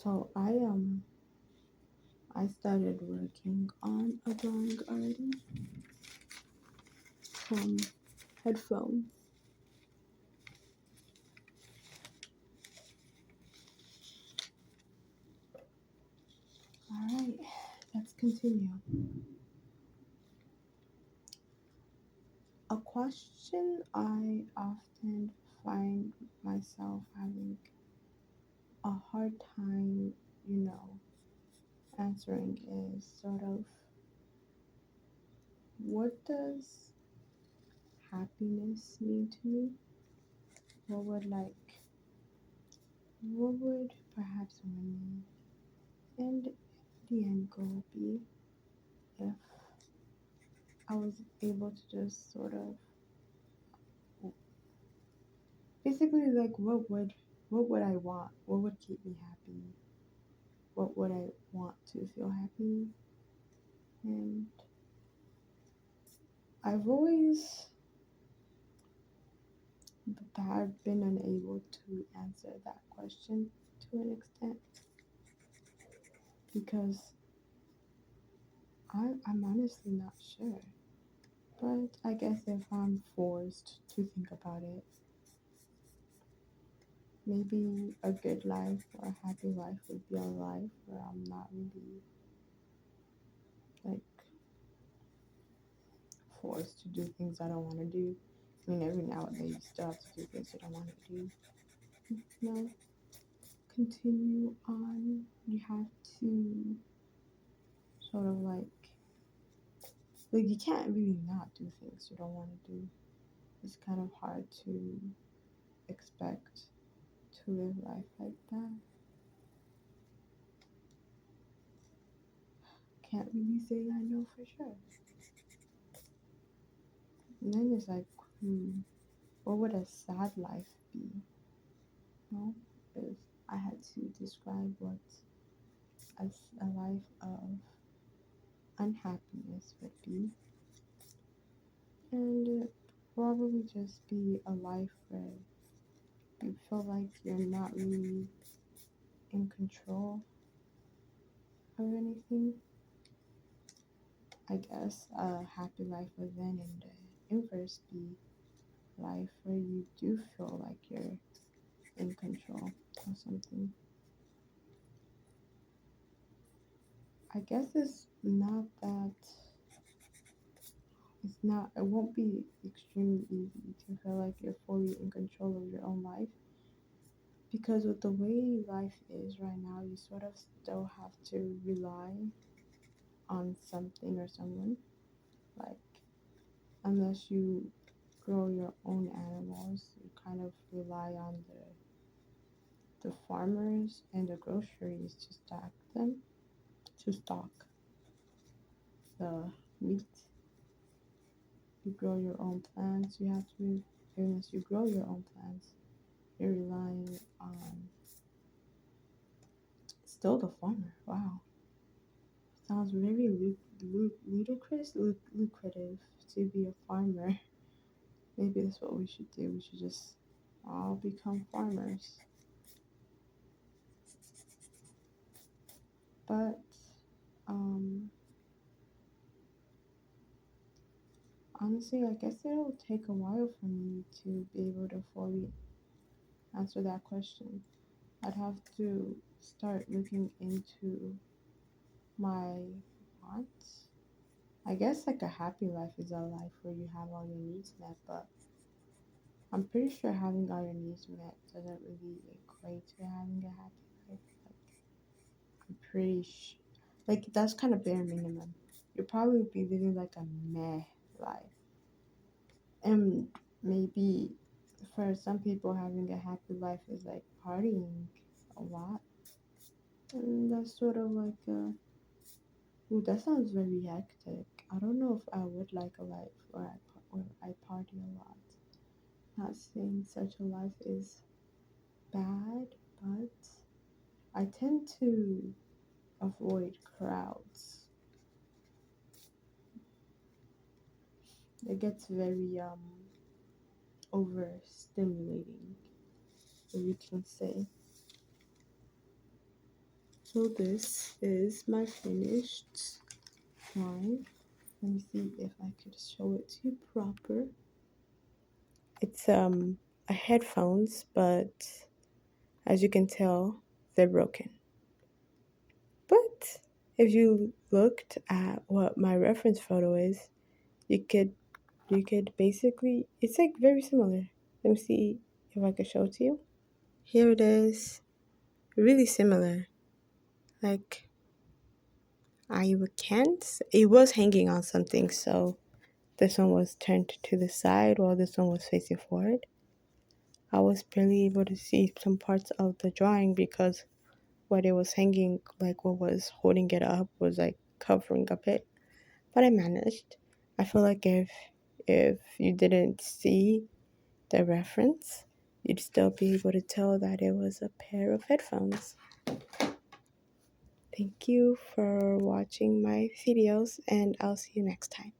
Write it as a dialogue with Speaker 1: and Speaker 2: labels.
Speaker 1: So I started working on a drawing already from headphones. All right, let's continue. A question I often find myself having a hard time, you know, answering is sort of, what does happiness mean to me? What would what would perhaps my and the end goal be if I was able to just sort of basically like what would I want? What would keep me happy? What would I want to feel happy? And I've always had been unable to answer that question to an extent because I'm honestly not sure. But I guess if I'm forced to think about it, maybe a good life or a happy life would be a life where I'm not really like forced to do things I don't want to do. I mean, every now and then you still have to do things you don't want to do. No, continue on. You have to sort of like you can't really not do things you don't want to do. It's kind of hard to expect to live life like that. Can't really say I know for sure. And then it's like, what would a sad life be? No, if I had to describe what a life of unhappiness would be, and it probably just be a life where you feel like you're not really in control of anything. I guess a happy life would then in the inverse be life where you do feel like you're in control of something. I guess it won't be extremely easy to feel like you're fully in control of your own life because with the way life is right now, you sort of still have to rely on something or someone. Like, unless you grow your own animals, you kind of rely on the farmers and the groceries to stock the meat. You grow your own plants, you have to, unless you grow your own plants, you're relying on still the farmer. Wow. Sounds very ludicrous, lucrative to be a farmer. Maybe that's what we should do. We should just all become farmers. But um, honestly, I guess it'll take a while for me to be able to fully answer that question. I'd have to start looking into my wants. I guess like a happy life is a life where you have all your needs met, but I'm pretty sure having all your needs met doesn't really equate to having a happy life. Like, I'm pretty sure, like that's kind of bare minimum. You'll probably be living like a meh life, and maybe for some people having a happy life is like partying a lot, and that's sort of like ooh, that sounds very hectic. I don't know if I would like a life where I party a lot. Not saying such a life is bad, but I tend to avoid crowds. It gets very overstimulating, if you can say. So this is my finished drawing. Let me see if I could show it to you proper. It's a headphones, but as you can tell, they're broken. But if you looked at what my reference photo is, you could basically, it's like very similar. Let me see if I could show it to you. Here it is. Really similar. Like I can't. It was hanging on something, so this one was turned to the side while this one was facing forward. I was barely able to see some parts of the drawing because what it was hanging, like what was holding it up, was like covering up it. But I managed. I feel like if you didn't see the reference, you'd still be able to tell that it was a pair of headphones. Thank you for watching my videos, and I'll see you next time.